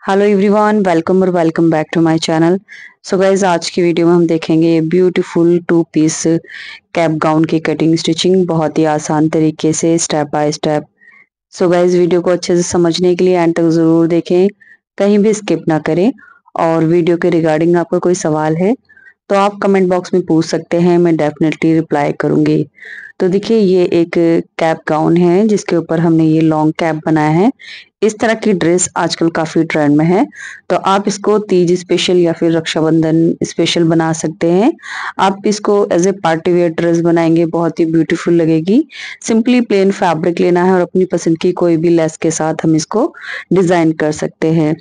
Hello everyone, welcome back to my channel. So guys, आज की video में हम देखेंगे ब्यूटीफुल 2 पीस कैप गाउन की कटिंग स्टिचिंग बहुत ही आसान तरीके से step by step. So guys, video को अच्छे से समझने के लिए एंड तक जरूर देखें, कहीं भी स्किप ना करें। और वीडियो के रिगार्डिंग आपका कोई सवाल है तो आप कमेंट बॉक्स में पूछ सकते हैं, मैं डेफिनेटली रिप्लाई करूंगी। तो देखिए, ये एक कैप गाउन है जिसके ऊपर हमने ये लॉन्ग कैप बनाया है। इस तरह की ड्रेस आजकल काफी ट्रेंड में है, तो आप इसको तीज स्पेशल या फिर रक्षाबंधन स्पेशल बना सकते हैं। आप इसको as a party wear dress बनाएंगे, बहुत ही ब्यूटीफुल लगेगी। सिंपली प्लेन फैब्रिक लेना है और अपनी पसंद की कोई भी लेस के साथ हम इसको डिजाइन कर सकते हैं।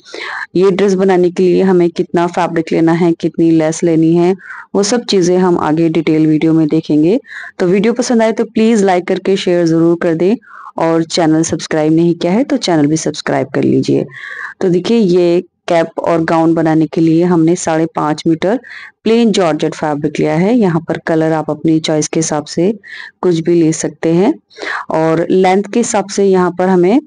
ये ड्रेस बनाने के लिए हमें कितना फैब्रिक लेना है, कितनी लेस लेनी है, वो सब चीजें हम आगे डिटेल वीडियो में देखेंगे। तो वीडियो पसंद आए तो प्लीज लाइक करके शेयर जरूर कर दें, और चैनल सब्सक्राइब नहीं किया है तो चैनल भी सब्सक्राइब कर लीजिए। तो देखिए, ये कैप और गाउन बनाने के लिए हमने 5.5 मीटर प्लेन जॉर्जेट फैब्रिक लिया है। यहाँ पर कलर आप अपनी चॉइस के हिसाब से कुछ भी ले सकते हैं, और लेंथ के हिसाब से यहाँ पर हमें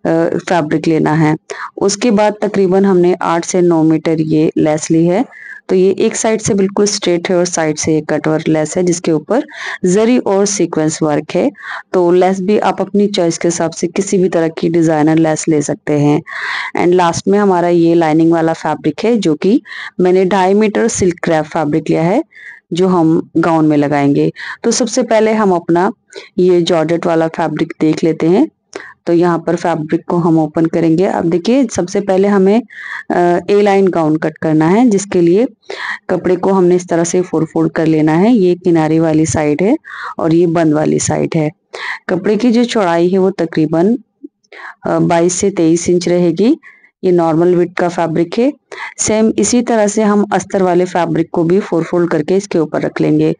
फैब्रिक लेना है। उसके बाद तकरीबन हमने 8 से 9 मीटर ये लेस ली है। तो ये एक साइड से बिल्कुल स्ट्रेट है और साइड से एक कट वर्क लेस है जिसके ऊपर जरी और सीक्वेंस वर्क है। तो लेस भी आप अपनी चॉइस के हिसाब से किसी भी तरह की डिजाइनर लेस ले सकते हैं। एंड लास्ट में हमारा ये लाइनिंग वाला फैब्रिक है, जो कि मैंने 2.5 मीटर सिल्क क्रैप फैब्रिक लिया है, जो हम गाउन में लगाएंगे। तो सबसे पहले हम अपना ये जॉर्जेट वाला फैब्रिक देख लेते हैं। तो यहाँ पर फैब्रिक को हम ओपन करेंगे। अब देखिए, सबसे पहले हमें ए लाइन गाउन कट करना है, जिसके लिए कपड़े को हमने इस तरह से फोल्ड कर लेना है। ये किनारे वाली साइड है और ये बंद वाली साइड है। कपड़े की जो चौड़ाई है वो तकरीबन 22 से 23 इंच रहेगी। ये नॉर्मल विड्थ का फैब्रिक है। सेम इसी तरह से हम अस्तर वाले फैब्रिक को भी फोल्ड करके इसके ऊपर रख लेंगे।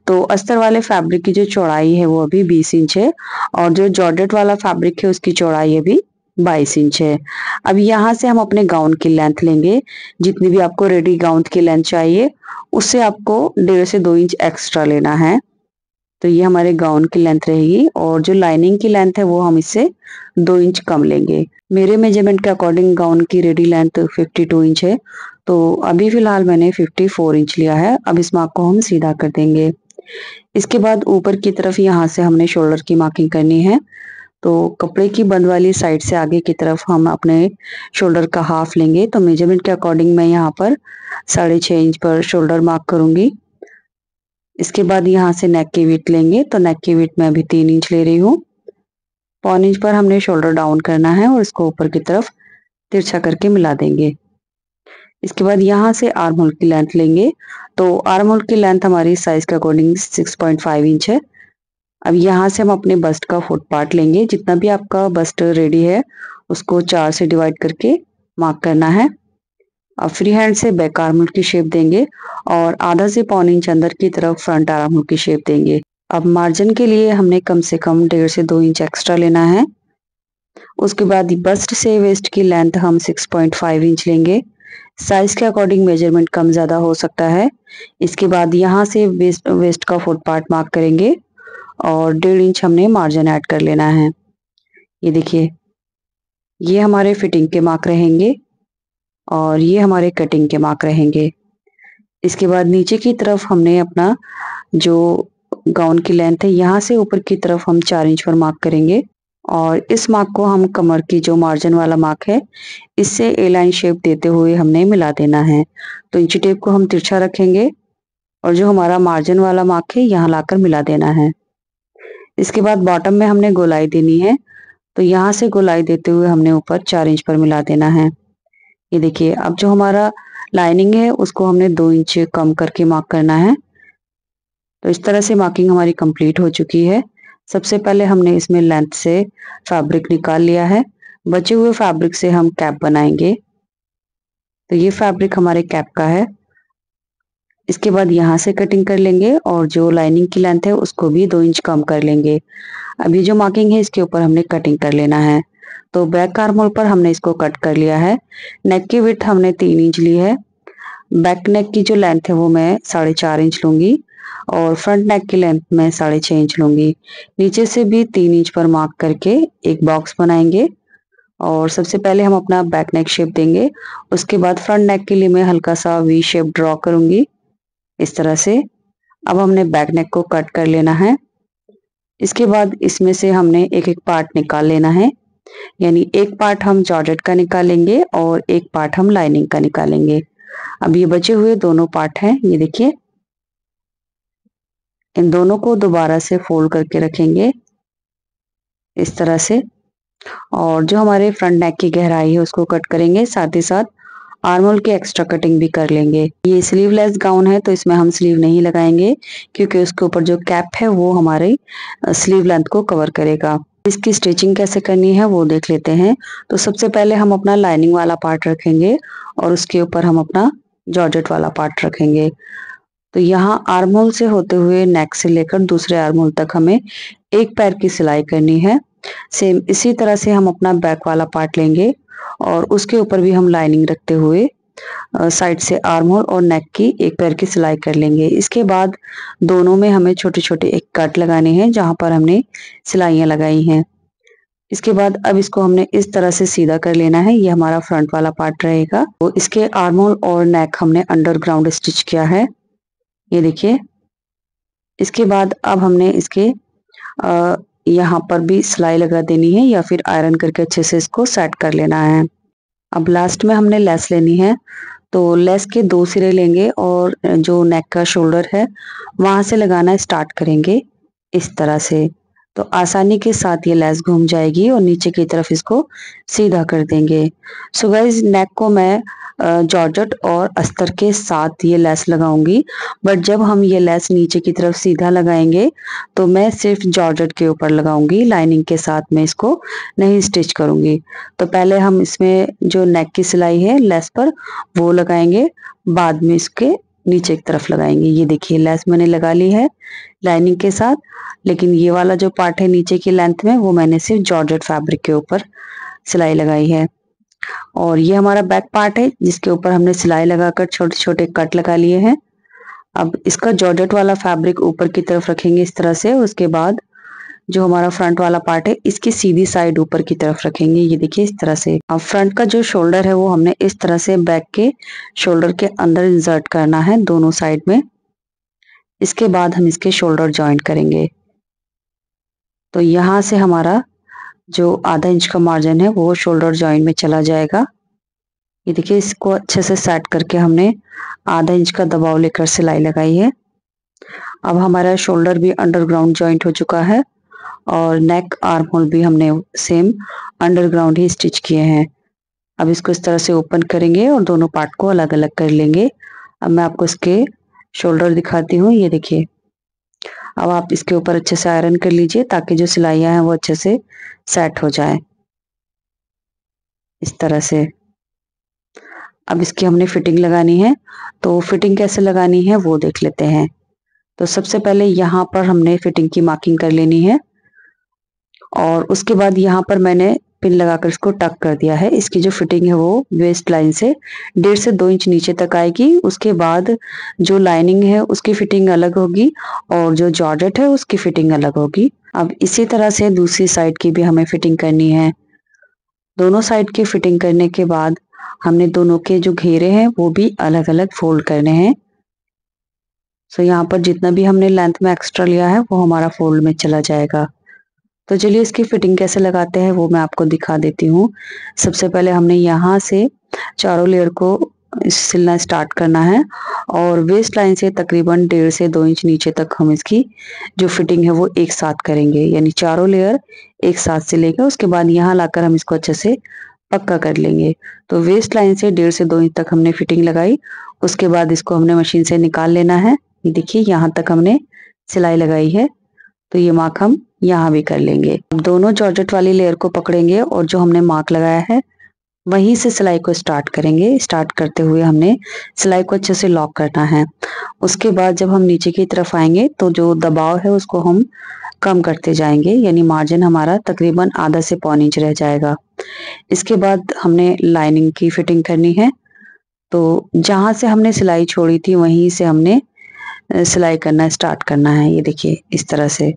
तो अस्तर वाले फैब्रिक की जो चौड़ाई है वो अभी 20 इंच है, और जो जॉर्जेट वाला फैब्रिक है उसकी चौड़ाई अभी 22 इंच है। अब यहाँ से हम अपने गाउन की लेंथ लेंगे। जितनी भी आपको रेडी गाउन की लेंथ चाहिए, उससे आपको 1.5 से 2 इंच एक्स्ट्रा लेना है। तो ये हमारे गाउन की लेंथ रहेगी, और जो लाइनिंग की लेंथ है वो हम इससे 2 इंच कम लेंगे। मेरे मेजरमेंट के अकॉर्डिंग गाउन की रेडी लेंथ 52 इंच है, तो अभी फिलहाल मैंने 54 इंच लिया है। अब इस मार्क को हम सीधा कर देंगे। इसके बाद ऊपर की तरफ यहाँ से हमने शोल्डर की मार्किंग करनी है। तो कपड़े की बंद वाली साइड से आगे की तरफ हम अपने शोल्डर का हाफ लेंगे। तो मेजरमेंट के अकॉर्डिंग मैं यहाँ पर 6.5 इंच पर शोल्डर मार्क करूंगी। इसके बाद यहाँ से नेक की विड्थ लेंगे। तो नेक की विड्थ मैं अभी 3 इंच ले रही हूँ। 1.25 इंच पर हमने शोल्डर डाउन करना है और इसको ऊपर की तरफ तिरछा करके मिला देंगे। इसके बाद यहाँ से आर्म होल की लेंथ लेंगे। तो आर्म होल की लेंथ हमारी साइज के अकॉर्डिंग 6.5 इंच है। अब यहाँ से हम अपने बस्ट का फुट पार्ट लेंगे। जितना भी आपका बस्ट रेडी है उसको 4 से डिवाइड करके मार्क करना है। अब फ्री हैंड से बैक आर्म होल की शेप देंगे, और आधा से 1.25 इंच अंदर की तरफ फ्रंट आर्म होल की शेप देंगे। अब मार्जिन के लिए हमने कम से कम 1.5 से 2 इंच एक्स्ट्रा लेना है। उसके बाद बस्ट से वेस्ट की लेंथ हम 6.5 इंच लेंगे। साइज के अकॉर्डिंग मेजरमेंट कम ज्यादा हो सकता है। इसके बाद यहाँ से वेस्ट का फुट पार्ट मार्क करेंगे, और 1.5 इंच हमने मार्जिन ऐड कर लेना है। ये देखिए, ये हमारे फिटिंग के मार्क रहेंगे और ये हमारे कटिंग के मार्क रहेंगे। इसके बाद नीचे की तरफ हमने अपना जो गाउन की लेंथ है, यहाँ से ऊपर की तरफ हम 4 इंच पर मार्क करेंगे, और इस मार्क को हम कमर की जो मार्जिन वाला मार्क है इससे ए लाइन शेप देते हुए हमने मिला देना है। तो इंची टेप को हम तिरछा रखेंगे और जो हमारा मार्जिन वाला मार्क है यहाँ लाकर मिला देना है। इसके बाद बॉटम में हमने गोलाई देनी है। तो यहाँ से गोलाई देते हुए हमने ऊपर 4 इंच पर मिला देना है। ये देखिए, अब जो हमारा लाइनिंग है उसको हमने 2 इंच कम करके मार्क करना है। तो इस तरह से मार्किंग हमारी कंप्लीट हो चुकी है। सबसे पहले हमने इसमें लेंथ से फैब्रिक निकाल लिया है। बचे हुए फैब्रिक से हम कैप बनाएंगे। तो ये फैब्रिक हमारे कैप का है। इसके बाद यहाँ से कटिंग कर लेंगे, और जो लाइनिंग की लेंथ है उसको भी 2 इंच कम कर लेंगे। अभी जो मार्किंग है इसके ऊपर हमने कटिंग कर लेना है। तो बैक आर्म होल पर हमने इसको कट कर लिया है। नेक की विड्थ हमने 3 इंच ली है। बैक नेक की जो लेंथ है वो मैं 4.5 इंच लूंगी, और फ्रंट नेक की लेंथ मैं 6.5 इंच लूंगी। नीचे से भी 3 इंच पर मार्क करके एक बॉक्स बनाएंगे, और सबसे पहले हम अपना बैक नेक शेप देंगे। उसके बाद फ्रंट नेक के लिए मैं हल्का सा वी शेप ड्रॉ करूंगी इस तरह से। अब हमने बैक नेक को कट कर लेना है। इसके बाद इसमें से हमने एक एक पार्ट निकाल लेना है, यानी एक पार्ट हम जॉर्जेट का निकालेंगे और एक पार्ट हम लाइनिंग का निकालेंगे। अब ये बचे हुए दोनों पार्ट हैं, ये देखिए, इन दोनों को दोबारा से फोल्ड करके रखेंगे इस तरह से। और जो हमारे फ्रंट नेक की गहराई है उसको कट करेंगे, साथ ही साथ आर्म होल की एक्स्ट्रा कटिंग भी कर लेंगे। ये स्लीवलेस गाउन है तो इसमें हम स्लीव नहीं लगाएंगे, क्योंकि उसके ऊपर जो कैप है वो हमारे स्लीव लेंथ को कवर करेगा। इसकी स्टिचिंग कैसे करनी है वो देख लेते हैं। तो सबसे पहले हम अपना लाइनिंग वाला पार्ट रखेंगे और उसके ऊपर हम अपना जॉर्जेट वाला पार्ट रखेंगे। तो यहाँ आर्म होल से होते हुए नेक से लेकर दूसरे आर्म होल तक हमें एक पैर की सिलाई करनी है। सेम इसी तरह से हम अपना बैक वाला पार्ट लेंगे और उसके ऊपर भी हम लाइनिंग रखते हुए साइड से आर्म होल और नेक की एक पैर की सिलाई कर लेंगे। इसके बाद दोनों में हमें छोटे छोटे एक कट लगाने हैं जहां पर हमने सिलाइयां लगाई हैं। इसके बाद अब इसको हमने इस तरह से सीधा कर लेना है, ये हमारा फ्रंट वाला पार्ट रहेगा। तो इसके आर्म होल और नेक हमने अंडरग्राउंड स्टिच किया है, ये देखिए। इसके बाद अब हमने इसके यहाँ पर भी सिलाई लगा देनी है या फिर आयरन करके अच्छे से इसको सेट कर लेना है। अब लास्ट में हमने लेस लेनी है, तो लेस के 2 सिरे लेंगे और जो नेक का शोल्डर है वहां से लगाना स्टार्ट करेंगे इस तरह से। तो आसानी के साथ ये लेस घूम जाएगी और नीचे की तरफ इसको सीधा कर देंगे। सो गाइस, नेक को मैं जॉर्जेट और अस्तर के साथ ये लेस लगाऊंगी, बट जब हम ये लेस नीचे की तरफ सीधा लगाएंगे तो मैं सिर्फ जॉर्जेट के ऊपर लगाऊंगी, लाइनिंग के साथ में इसको नहीं स्टिच करूंगी। तो पहले हम इसमें जो नेक की सिलाई है लेस पर वो लगाएंगे, बाद में इसके नीचे की तरफ लगाएंगे। ये देखिए, लेस मैंने लगा ली है लाइनिंग के साथ, लेकिन ये वाला जो पार्ट है नीचे की लेंथ में वो मैंने सिर्फ जॉर्जेट फैब्रिक के ऊपर सिलाई लगाई है। और ये हमारा बैक पार्ट है जिसके ऊपर हमने सिलाई लगाकर छोटे छोटे कट लगा लिए हैं। अब इसका जॉर्जेट वाला फैब्रिक ऊपर की तरफ रखेंगे इस तरह से। उसके बाद जो हमारा फ्रंट वाला पार्ट है इसकी सीधी साइड ऊपर की तरफ रखेंगे, ये देखिए इस तरह से। अब फ्रंट का जो शोल्डर है वो हमने इस तरह से बैक के शोल्डर के अंदर इंसर्ट करना है दोनों साइड में। इसके बाद हम इसके शोल्डर जॉइंट करेंगे। तो यहाँ से हमारा जो आधा इंच का मार्जिन है वो शोल्डर जॉइंट में चला जाएगा। ये देखिए, इसको अच्छे से सेट करके हमने आधा इंच का दबाव लेकर सिलाई लगाई है। अब हमारा शोल्डर भी अंडरग्राउंड जॉइंट हो चुका है और नेक आर्म होल भी हमने सेम अंडरग्राउंड ही स्टिच किए हैं। अब इसको इस तरह से ओपन करेंगे और दोनों पार्ट को अलग अलग कर लेंगे। अब मैं आपको इसके शोल्डर दिखाती हूँ, ये देखिए। अब आप इसके ऊपर अच्छे से आयरन कर लीजिए ताकि जो सिलाइयां हैं वो अच्छे से सेट हो जाए इस तरह से। अब इसकी हमने फिटिंग लगानी है, तो फिटिंग कैसे लगानी है वो देख लेते हैं। तो सबसे पहले यहाँ पर हमने फिटिंग की मार्किंग कर लेनी है और उसके बाद यहाँ पर मैंने पिन लगाकर इसको टक कर दिया है। इसकी जो फिटिंग है वो वेस्ट लाइन से 1.5 से 2 इंच नीचे तक आएगी। उसके बाद जो लाइनिंग है उसकी फिटिंग अलग होगी और जो जॉर्जेट है उसकी फिटिंग अलग होगी। अब इसी तरह से दूसरी साइड की भी हमें फिटिंग करनी है। दोनों साइड की फिटिंग करने के बाद हमने दोनों के जो घेरे हैं वो भी अलग अलग फोल्ड करने हैं। सो यहाँ पर जितना भी हमने लेंथ में एक्स्ट्रा लिया है वो हमारा फोल्ड में चला जाएगा। तो चलिए इसकी फिटिंग कैसे लगाते हैं वो मैं आपको दिखा देती हूँ। सबसे पहले हमने यहाँ से चारों लेयर को सिलना स्टार्ट करना है और वेस्ट लाइन से तकरीबन 1.5 से 2 इंच नीचे तक हम इसकी जो फिटिंग है वो एक साथ करेंगे, यानी चारों लेयर एक साथ सिलेंगे। उसके बाद यहाँ लाकर हम इसको अच्छे से पक्का कर लेंगे। तो वेस्ट लाइन से 1.5 से 2 इंच तक हमने फिटिंग लगाई। उसके बाद इसको हमने मशीन से निकाल लेना है। ये देखिए, यहाँ तक हमने सिलाई लगाई है, तो ये मार्क हम यहाँ भी कर लेंगे। अब दोनों जॉर्जेट वाली लेयर को पकड़ेंगे और जो हमने मार्क लगाया है वहीं से सिलाई को स्टार्ट करेंगे। स्टार्ट करते हुए हमने सिलाई को अच्छे से लॉक करना है। उसके बाद जब हम नीचे की तरफ आएंगे तो जो दबाव है उसको हम कम करते जाएंगे, यानी मार्जिन हमारा तकरीबन आधा से पौन इंच रह जाएगा। इसके बाद हमने लाइनिंग की फिटिंग करनी है। तो जहां से हमने सिलाई छोड़ी थी वहीं से हमने सिलाई करना स्टार्ट करना है। ये देखिए इस तरह से।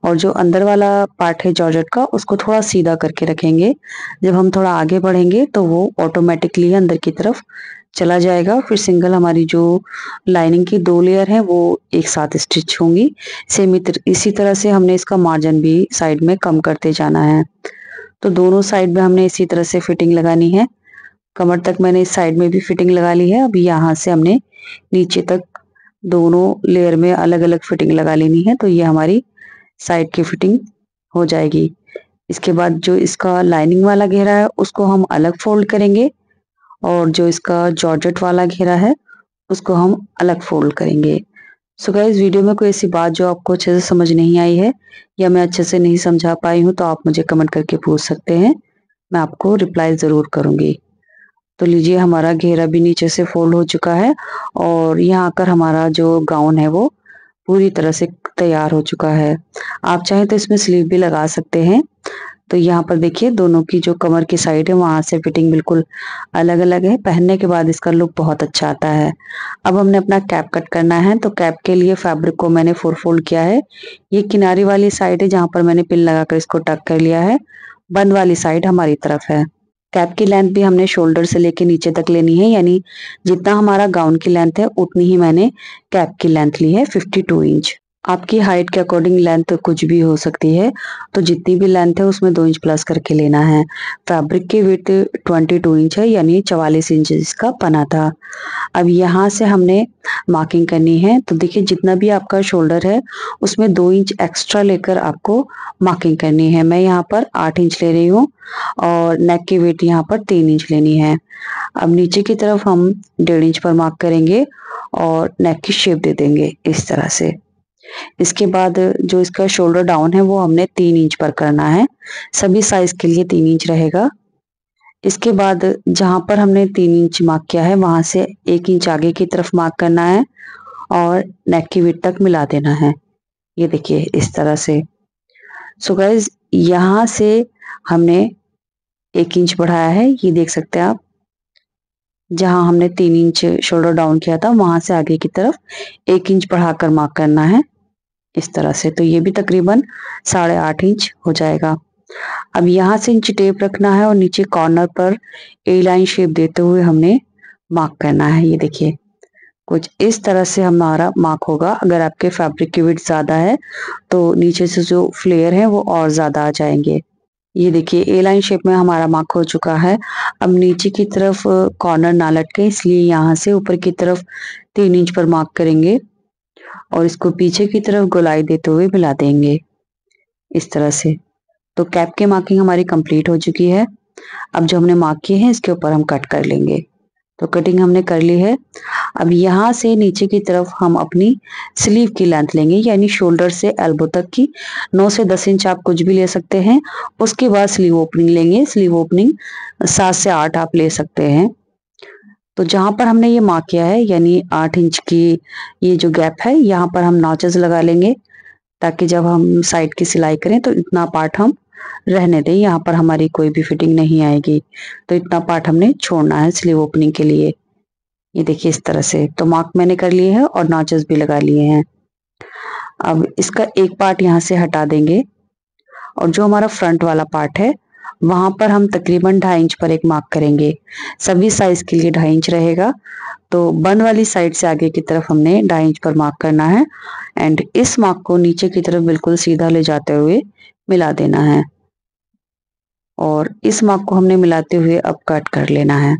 और जो अंदर वाला पार्ट है जॉर्जेट का, उसको थोड़ा सीधा करके रखेंगे। जब हम थोड़ा आगे बढ़ेंगे तो वो ऑटोमेटिकली अंदर की तरफ चला जाएगा। फिर सिंगल हमारी जो लाइनिंग की 2 लेयर है वो एक साथ स्टिच होंगी। सेम इसी तरह से हमने इसका मार्जिन भी साइड में कम करते जाना है। तो दोनों साइड में हमने इसी तरह से फिटिंग लगानी है। कमर तक मैंने इस साइड में भी फिटिंग लगा ली है। अभी यहाँ से हमने नीचे तक दोनों लेयर में अलग अलग फिटिंग लगा लेनी है। तो ये हमारी साइड की फिटिंग हो जाएगी। इसके बाद जो इसका लाइनिंग वाला घेरा है उसको हम अलग फोल्ड करेंगे, और जो इसका जॉर्जेट वाला घेरा है उसको हम अलग फोल्ड करेंगे। सो गाइस, वीडियो में कोई ऐसी बात जो आपको अच्छे से समझ नहीं आई है या मैं अच्छे से नहीं समझा पाई हूँ तो आप मुझे कमेंट करके पूछ सकते हैं। मैं आपको रिप्लाई ज़रूर करूँगी। तो लीजिए, हमारा घेरा भी नीचे से फोल्ड हो चुका है और यहाँ आकर हमारा जो गाउन है वो पूरी तरह से तैयार हो चुका है। आप चाहें तो इसमें स्लीव भी लगा सकते हैं। तो यहाँ पर देखिए, दोनों की जो कमर की साइड है वहां से फिटिंग बिल्कुल अलग अलग है। पहनने के बाद इसका लुक बहुत अच्छा आता है। अब हमने अपना कैप कट करना है। तो कैप के लिए फैब्रिक को मैंने 4 फोल्ड किया है। ये किनारी वाली साइड है जहां पर मैंने पिन लगाकर इसको टक कर लिया है। बंद वाली साइड हमारी तरफ है। कैप की लेंथ भी हमने शोल्डर से लेके नीचे तक लेनी है, यानी जितना हमारा गाउन की लेंथ है उतनी ही मैंने कैप की लेंथ ली है, 52 इंच। आपकी हाइट के अकॉर्डिंग लेंथ कुछ भी हो सकती है, तो जितनी भी लेंथ है उसमें 2 इंच प्लस करके लेना है। फैब्रिक की विड्थ 22 इंच है, यानी 44 इंच इसका पना था। अब यहाँ से हमने मार्किंग करनी है। तो देखिए, जितना भी आपका शोल्डर है उसमें 2 इंच एक्स्ट्रा लेकर आपको मार्किंग करनी है। मैं यहाँ पर 8 इंच ले रही हूँ और नेक की विड्थ यहाँ पर 3 इंच लेनी है। अब नीचे की तरफ हम 1.5 इंच पर मार्क करेंगे और नेक की शेप दे देंगे इस तरह से। इसके बाद जो इसका शोल्डर डाउन है वो हमने 3 इंच पर करना है। सभी साइज के लिए 3 इंच रहेगा। इसके बाद जहां पर हमने 3 इंच मार्क किया है वहां से 1 इंच आगे की तरफ मार्क करना है और नेक की विड्थ तक मिला देना है। ये देखिए इस तरह से। सो गाइज, यहाँ से हमने 1 इंच बढ़ाया है, ये देख सकते हैं आप। जहां हमने 3 इंच शोल्डर डाउन किया था वहां से आगे की तरफ 1 इंच बढ़ाकर मार्क करना है इस तरह से। तो ये भी तकरीबन 8.5 इंच हो जाएगा। अब यहाँ से इंच टेप रखना है और नीचे कॉर्नर पर ए लाइन शेप देते हुए हमने मार्क करना है। ये देखिए, कुछ इस तरह से हमारा मार्क होगा। अगर आपके फैब्रिक की विड्थ ज्यादा है तो नीचे से जो फ्लेयर है वो और ज्यादा आ जाएंगे। ये देखिए, ए लाइन शेप में हमारा मार्क हो चुका है। अब नीचे की तरफ कॉर्नर ना लटके, इसलिए यहाँ से ऊपर की तरफ 3 इंच पर मार्क करेंगे और इसको पीछे की तरफ गोलाई देते हुए मिला देंगे इस तरह से। तो कैप की मार्किंग हमारी कंप्लीट हो चुकी है। अब जो हमने मार्क किए हैं इसके ऊपर हम कट कर लेंगे। तो कटिंग हमने कर ली है। अब यहाँ से नीचे की तरफ हम अपनी स्लीव की लेंथ लेंगे, यानी शोल्डर से एल्बो तक की 9 से 10 इंच आप कुछ भी ले सकते हैं। उसके बाद स्लीव ओपनिंग लेंगे। स्लीव ओपनिंग 7 से 8 आप ले सकते हैं। तो जहां पर हमने ये मार्क किया है यानी 8 इंच की ये जो गैप है, यहाँ पर हम नॉचेस लगा लेंगे ताकि जब हम साइड की सिलाई करें तो इतना पार्ट हम रहने दें। यहाँ पर हमारी कोई भी फिटिंग नहीं आएगी, तो इतना पार्ट हमने छोड़ना है स्लीव ओपनिंग के लिए। ये देखिए इस तरह से। तो मार्क मैंने कर लिए है और नॉचेस भी लगा लिए हैं। अब इसका एक पार्ट यहाँ से हटा देंगे और जो हमारा फ्रंट वाला पार्ट है वहां पर हम तकरीबन 2.5 इंच पर एक मार्क करेंगे। सभी साइज के लिए 2.5 इंच रहेगा। तो बंद वाली साइड से आगे की तरफ हमने 2.5 इंच पर मार्क करना है एंड इस मार्क को नीचे की तरफ बिल्कुल सीधा ले जाते हुए मिला देना है और इस मार्क को हमने मिलाते हुए अब कट कर लेना है।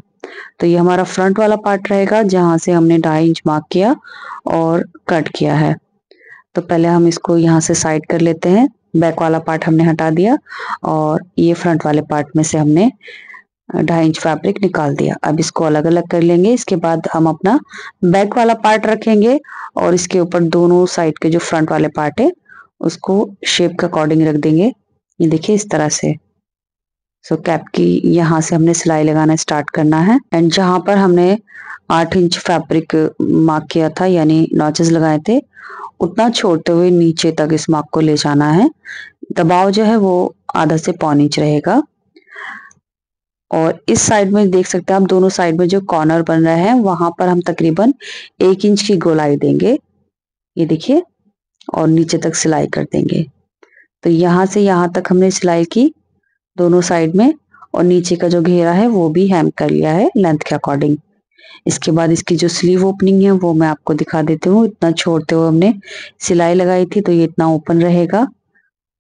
तो ये हमारा फ्रंट वाला पार्ट रहेगा जहां से हमने 2.5 इंच मार्क किया और कट किया है। तो पहले हम इसको यहाँ से साइड कर लेते हैं। बैक वाला पार्ट हमने हटा दिया और ये फ्रंट वाले पार्ट में से हमने 2.5 इंच फैब्रिक निकाल दिया। अब इसको अलग अलग कर लेंगे। इसके बाद हम अपना बैक वाला पार्ट रखेंगे और इसके ऊपर दोनों साइड के जो फ्रंट वाले पार्ट है उसको शेप के अकॉर्डिंग रख देंगे। ये देखिए इस तरह से। सो कैप की यहाँ से हमने सिलाई लगाना स्टार्ट करना है एंड जहां पर हमने 8 इंच फैब्रिक मार्क किया था यानी नॉचेस लगाए थे, उतना छोड़ते हुए नीचे तक इस मार्क को ले जाना है। दबाव जो है वो आधा से 1.25 इंच रहेगा। और इस साइड में देख सकते हैं आप, दोनों साइड में जो कॉर्नर बन रहे हैं वहां पर हम तकरीबन 1 इंच की गोलाई देंगे ये देखिए, और नीचे तक सिलाई कर देंगे। तो यहाँ से यहाँ तक हमने सिलाई की दोनों साइड में, और नीचे का जो घेरा है वो भी हेम कर लिया है लेंथ के अकॉर्डिंग। इसके बाद इसकी जो स्लीव ओपनिंग है वो मैं आपको दिखा देती हूँ। इतना छोड़ते हुए हमने सिलाई लगाई थी, तो ये इतना ओपन रहेगा।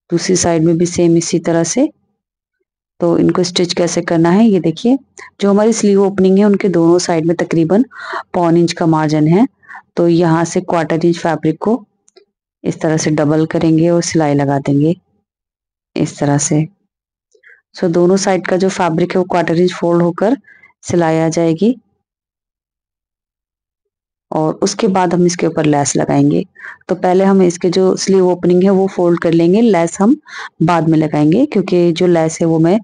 दूसरी साइड में भी सेम इसी तरह से। तो इनको स्टिच कैसे करना है ये देखिए, जो हमारी स्लीव ओपनिंग है उनके दोनों साइड में तकरीबन 1/4 इंच का मार्जिन है। तो यहाँ से 1/4 इंच फैब्रिक को इस तरह से डबल करेंगे और सिलाई लगा देंगे इस तरह से। सो दोनों साइड का जो फैब्रिक है वो 1/4 इंच फोल्ड होकर सिलाई आ जाएगी, और उसके बाद हम इसके ऊपर लेस लगाएंगे। तो पहले हम इसके जो स्लीव ओपनिंग है वो फोल्ड कर लेंगे, लेस हम बाद में लगाएंगे, क्योंकि जो लेस है वो मैं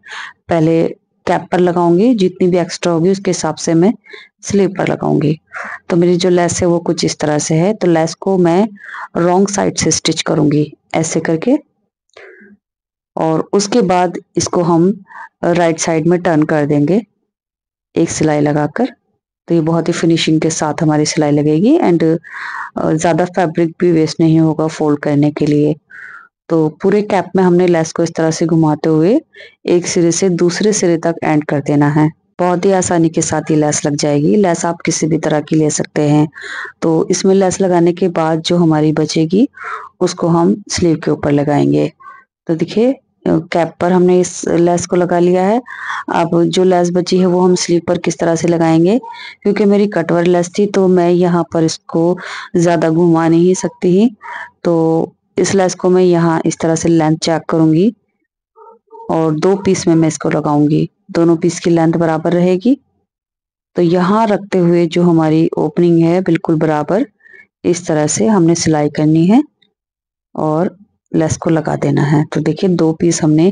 पहले कैप पर लगाऊंगी। जितनी भी एक्स्ट्रा होगी उसके हिसाब से मैं स्लीव पर लगाऊंगी। तो मेरी जो लेस है वो कुछ इस तरह से है। तो लेस को मैं रॉन्ग साइड से स्टिच करूंगी ऐसे करके, और उसके बाद इसको हम राइट साइड में टर्न कर देंगे एक सिलाई लगाकर। तो ये बहुत ही फिनिशिंग के साथ हमारी सिलाई लगेगी, एंड ज़्यादा फैब्रिक भी वेस्ट नहीं होगा फोल्ड करने के लिए। तो पूरे कैप में हमने लेस को इस तरह से घुमाते हुए एक सिरे से दूसरे सिरे तक एंड कर देना है। बहुत ही आसानी के साथ ये लेस लग जाएगी। लेस आप किसी भी तरह की ले सकते हैं। तो इसमें लेस लगाने के बाद जो हमारी बचेगी उसको हम स्लीव के ऊपर लगाएंगे। तो देखिए, कैप पर हमने इस लेस को लगा लिया है। अब जो लेस बची है वो हम स्लीव पर किस तरह से लगाएंगे, क्योंकि मेरी कटवर लेस थी तो मैं यहाँ पर इसको ज़्यादा घुमा नहीं सकती ही। तो इस लेस को मैं यहाँ इस तरह से लेंथ चेक करूंगी, और 2 पीस में मैं इसको लगाऊंगी। दोनों पीस की लेंथ बराबर रहेगी। तो यहाँ रखते हुए जो हमारी ओपनिंग है बिल्कुल बराबर इस तरह से हमने सिलाई करनी है और लेस को लगा देना है। तो देखिए, 2 पीस हमने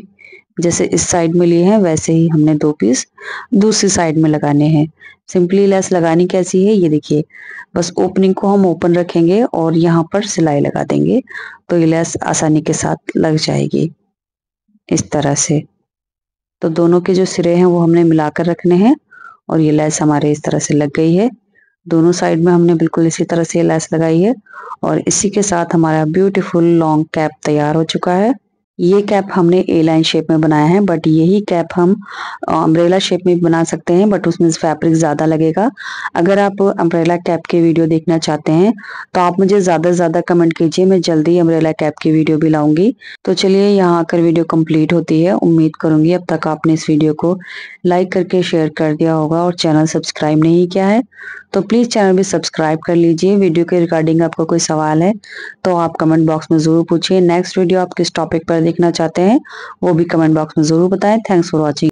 जैसे इस साइड में लिए हैं वैसे ही हमने 2 पीस दूसरी साइड में लगाने हैं। सिंपली लेस लगानी कैसी है ये देखिए, बस ओपनिंग को हम ओपन रखेंगे और यहाँ पर सिलाई लगा देंगे, तो ये लेस आसानी के साथ लग जाएगी इस तरह से। तो दोनों के जो सिरे हैं वो हमने मिलाकर रखने हैं, और ये लेस हमारे इस तरह से लग गई है। दोनों साइड में हमने बिल्कुल इसी तरह से लेस लगाई है, और इसी के साथ हमारा ब्यूटीफुल लॉन्ग कैप तैयार हो चुका है। ये कैप हमने ए लाइन शेप में बनाया है, बट यही कैप हम अम्ब्रेला शेप में भी बना सकते हैं, बट उसमें फैब्रिक ज़्यादा लगेगा। अगर आप अम्ब्रेला कैप की वीडियो देखना चाहते हैं तो आप मुझे ज़्यादा से ज़्यादा कमेंट कीजिए, मैं जल्दी अम्ब्रेला कैप की वीडियो भी लाऊंगी। तो चलिए, यहाँ आकर वीडियो कंप्लीट होती है। उम्मीद करूंगी अब तक आपने इस वीडियो को लाइक करके शेयर कर दिया होगा, और चैनल सब्सक्राइब नहीं किया है तो प्लीज़ चैनल भी सब्सक्राइब कर लीजिए। वीडियो के रिगार्डिंग आपका कोई सवाल है तो आप कमेंट बॉक्स में ज़रूर पूछिए। नेक्स्ट वीडियो आप किस टॉपिक पर देखना चाहते हैं वो भी कमेंट बॉक्स में ज़रूर बताएं। Thanks for watching.